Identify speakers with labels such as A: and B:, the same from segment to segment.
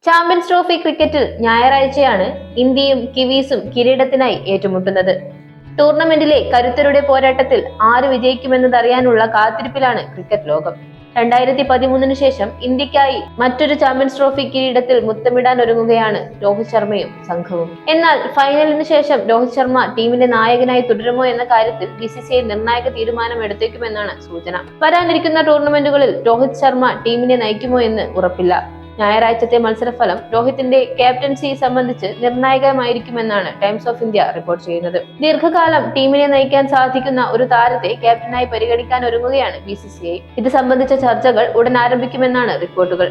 A: Champions trophy ക്രിക്കറ്റിൽ ഞായറാഴ്ചയാണ് ഇന്ത്യയും കിവീസും കിരീടത്തിനായി ഏറ്റുമുട്ടുന്നത്. ടൂർണമെന്റിലെ കരുത്തരുടെ പോരാട്ടത്തിൽ ആര് വിജയിക്കുമെന്നതറിയാനുള്ള കാത്തിരിപ്പിലാണ് ക്രിക്കറ്റ് ലോകം. 2013 ശേഷം ഇന്ത്യക്കായി മറ്റൊരു ചാമ്പ്യൻസ് ട്രോഫി കിരീടത്തിൽ മുത്തമിടാൻ ഒരുങ്ങുകയാണ് രോഹിത് ശർമ്മയും സംഘവും. എന്നാൽ ഫൈനലിന് ശേഷം രോഹിത് ശർമ്മ ടീമിന്റെ നായകനായി തുടരുമോ എന്ന കാര്യത്തിൽ BCCI നിർണായക തീരുമാനം എടുത്തേക്കുമെന്നാണ് സൂചന. വരാനിരിക്കുന്ന ടൂർണമെന്റുകളിൽ രോഹിത് ശർമ്മ ടീമിനെ നയിക്കുമോ എന്ന് ഉറപ്പില്ല. ഞായറാഴ്ചത്തെ മത്സരഫലം രോഹിത്തിന്റെ ക്യാപ്റ്റൻസി സംബന്ധിച്ച് നിർണായകമായിരിക്കുമെന്നാണ് ടൈംസ് ഓഫ് ഇന്ത്യ റിപ്പോർട്ട് ചെയ്യുന്നത്. ദീർഘകാലം ടീമിനെ നയിക്കാൻ സാധിക്കുന്ന ഒരു താരത്തെ ക്യാപ്റ്റനായി പരിഗണിക്കാൻ ഒരുങ്ങുകയാണ് BCCI. ഇത് സംബന്ധിച്ച ചർച്ചകൾ ഉടൻ ആരംഭിക്കുമെന്നാണ് റിപ്പോർട്ടുകൾ.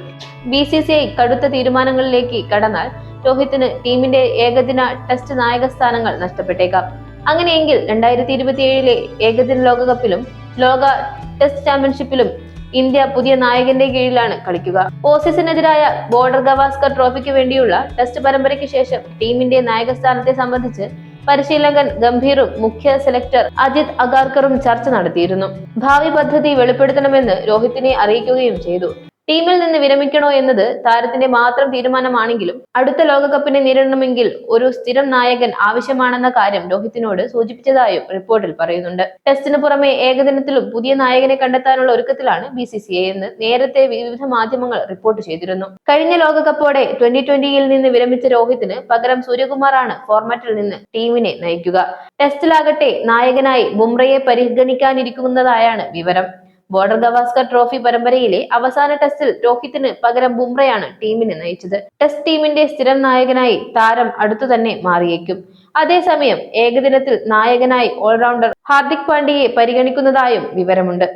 A: BCCI കടുത്ത തീരുമാനങ്ങളിലേക്ക് കടന്നാൽ രോഹിത്തിന് ടീമിന്റെ ഏകദിന ടെസ്റ്റ് നായക സ്ഥാനങ്ങൾ നഷ്ടപ്പെട്ടേക്കാം. അങ്ങനെയെങ്കിൽ 2027 ഏകദിന ലോകകപ്പിലും ലോക ടെസ്റ്റ് ചാമ്പ്യൻഷിപ്പിലും ഇന്ത്യ പുതിയ നായകന്റെ കീഴിലാണ് കളിക്കുക. ഓസീസിനെതിരായ ബോർഡർ ഗവാസ്കർ ട്രോഫിക്ക് വേണ്ടിയുള്ള ടെസ്റ്റ് പരമ്പരയ്ക്ക് ശേഷം ടീമിന്റെ നായകസ്ഥാനത്തെ സംബന്ധിച്ച് പരിശീലകൻ ഗംഭീറും മുഖ്യ സെലക്ടർ അജിത് അഗാർക്കറും ചർച്ച നടത്തിയിരുന്നു. ഭാവി പദ്ധതി വെളിപ്പെടുത്തണമെന്ന് രോഹിത്തിനെ അറിയിക്കുകയും ചെയ്തു. ടീമിൽ നിന്ന് വിരമിക്കണോ എന്നത് താരത്തിന്റെ മാത്രം തീരുമാനമാണെങ്കിലും അടുത്ത ലോകകപ്പിനെ നേരിടണമെങ്കിൽ ഒരു സ്ഥിരം നായകൻ ആവശ്യമാണെന്ന കാര്യം രോഹിത്തിനോട് സൂചിപ്പിച്ചതായും റിപ്പോർട്ടിൽ പറയുന്നുണ്ട്. ടെസ്റ്റിന് പുറമെ ഏകദിനത്തിലും പുതിയ നായകനെ കണ്ടെത്താനുള്ള ഒരുക്കത്തിലാണ് BCCI എന്ന് നേരത്തെ വിവിധ മാധ്യമങ്ങൾ റിപ്പോർട്ട് ചെയ്തിരുന്നു. കഴിഞ്ഞ ലോകകപ്പോടെ 2020 നിന്ന് വിരമിച്ച രോഹിത്തിന് പകരം സൂര്യകുമാറാണ് ഫോർമാറ്റിൽ നിന്ന് ടീമിനെ നയിക്കുക. ടെസ്റ്റിലാകട്ടെ നായകനായി ബുംറയെ പരിഗണിക്കാനിരിക്കുന്നതായാണ് വിവരം. ബോർഡർ ഗവാസ്കർ ട്രോഫി പരമ്പരയിലെ അവസാന ടെസ്റ്റിൽ രോഹിത്തിന് പകരം ബുംറയാണ് ടീമിനെ നയിച്ചത്. ടെസ്റ്റ് ടീമിന്റെ സ്ഥിരം നായകനായി താരം അടുത്തു തന്നെ മാറിയേക്കും. അതേസമയം ഏകദിനത്തിൽ നായകനായി ഓൾറൗണ്ടർ ഹാർദിക് പാണ്ഡ്യയെ പരിഗണിക്കുന്നതായും വിവരമുണ്ട്.